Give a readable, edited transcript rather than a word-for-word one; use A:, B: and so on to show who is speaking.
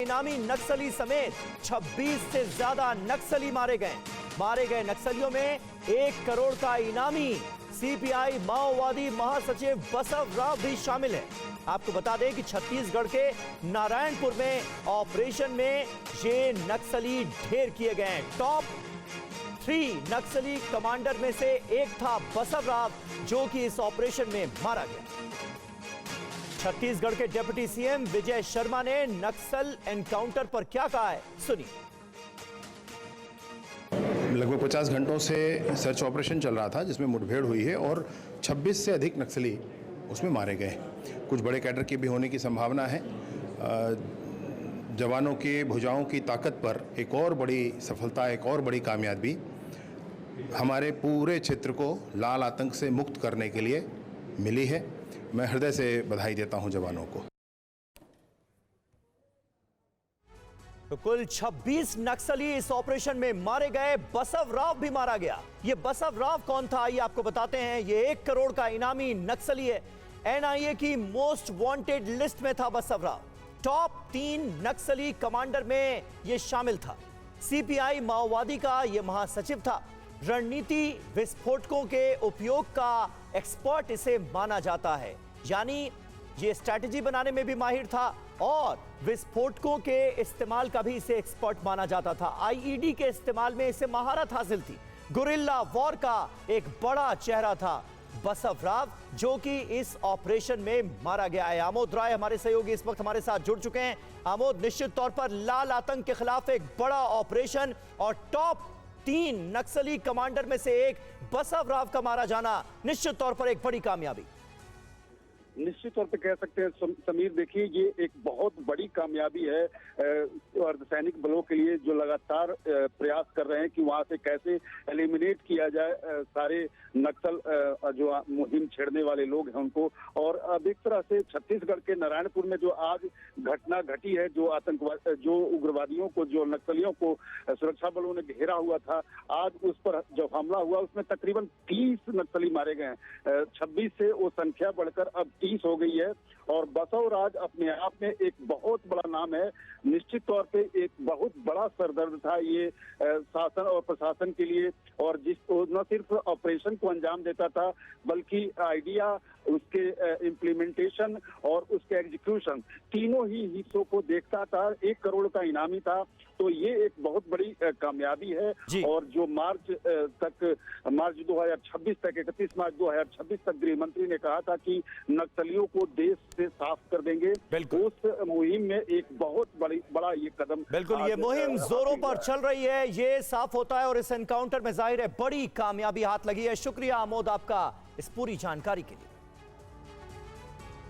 A: इनामी नक्सली समेत 26 से ज्यादा नक्सली मारे गए नक्सलियों में 1 करोड़ का इनामी सीपीआई माओवादी महासचिव बसव राव भी शामिल है। आपको बता दें कि छत्तीसगढ़ के नारायणपुर में ऑपरेशन में ये नक्सली ढेर किए गए हैं। टॉप 3 नक्सली कमांडर में से एक था बसव राव, जो कि इस ऑपरेशन में मारा गया। छत्तीसगढ़ के डिप्टी सीएम विजय शर्मा ने नक्सल एनकाउंटर पर क्या कहा है, सुनिए।
B: लगभग 50 घंटों से सर्च ऑपरेशन चल रहा था, जिसमें मुठभेड़ हुई है और 26 से अधिक नक्सली उसमें मारे गए। कुछ बड़े कैडर की भी होने की संभावना है। जवानों के भुजाओं की ताकत पर एक और बड़ी सफलता, एक और बड़ी कामयाबी हमारे पूरे क्षेत्र को लाल आतंक से मुक्त करने के लिए मिली है। मैं हृदय से बधाई देता हूं जवानों को।
A: तो कुल 26 नक्सली इस ऑपरेशन में मारे गए, बसव राव भी मारा गया। ये बसव राव कौन था, ये आपको बताते हैं। ये 1 करोड़ का इनामी नक्सली है। एनआईए की मोस्ट वांटेड लिस्ट में था बसव राव। टॉप 3 नक्सली कमांडर में ये शामिल था। सीपीआई माओवादी का ये महासचिव था। रणनीति विस्फोटकों के उपयोग का एक्सपर्ट इसे माना जाता है, यानी ये स्ट्रैटेजी बनाने में भी माहिर था और विस्फोटकों के इस्तेमाल का भी इसे एक्सपर्ट माना जाता था। आईईडी के इस्तेमाल में इसे महारत हासिल थी। गुरिल्ला वॉर का एक बड़ा चेहरा था बसव राव, जो कि इस ऑपरेशन में मारा गया है। आमोद राय हमारे सहयोगी इस वक्त हमारे साथ जुड़ चुके हैं। आमोद, निश्चित तौर पर लाल आतंक के खिलाफ एक बड़ा ऑपरेशन और टॉप 3 नक्सली कमांडर में से एक बसव राव का मारा जाना निश्चित तौर पर एक बड़ी कामयाबी।
C: निश्चित तौर पे कह सकते हैं समीर, देखिए ये एक बहुत बड़ी कामयाबी है अर्धसैनिक बलों के लिए, जो लगातार प्रयास कर रहे हैं कि वहां से कैसे एलिमिनेट किया जाए सारे नक्सल जो मुहिम छेड़ने वाले लोग हैं उनको। और अब एक तरह से छत्तीसगढ़ के नारायणपुर में जो आज घटना घटी है, जो आतंकवाद, जो उग्रवादियों को, जो नक्सलियों को सुरक्षा बलों ने घेरा हुआ था, आज उस पर जो हमला हुआ उसमें तकरीबन 30 नक्सली मारे गए हैं। 26 से वो संख्या बढ़कर अब 30 हो गई है। और बसव राज अपने आप में एक बहुत बड़ा नाम है। निश्चित तौर पे एक बहुत बड़ा सरदर्द था ये शासन और प्रशासन के लिए, और जिसको न सिर्फ ऑपरेशन को अंजाम देता था बल्कि आइडिया, उसके इम्प्लीमेंटेशन और उसके एग्जीक्यूशन, तीनों ही हिस्सों को देखता था। 1 करोड़ का इनामी था, तो ये एक बहुत बड़ी कामयाबी है। और जो मार्च 2026 तक, 31 मार्च 2026 तक गृह मंत्री ने कहा था कि नक्सलियों को देश से साफ कर देंगे, उस मुहिम में एक बहुत बड़ा ये कदम।
A: बिल्कुल, ये मुहिम जोरों पर चल रही है, ये साफ होता है और इस एनकाउंटर में जाहिर है बड़ी कामयाबी हाथ लगी है। शुक्रिया आमोद आपका इस पूरी जानकारी के लिए।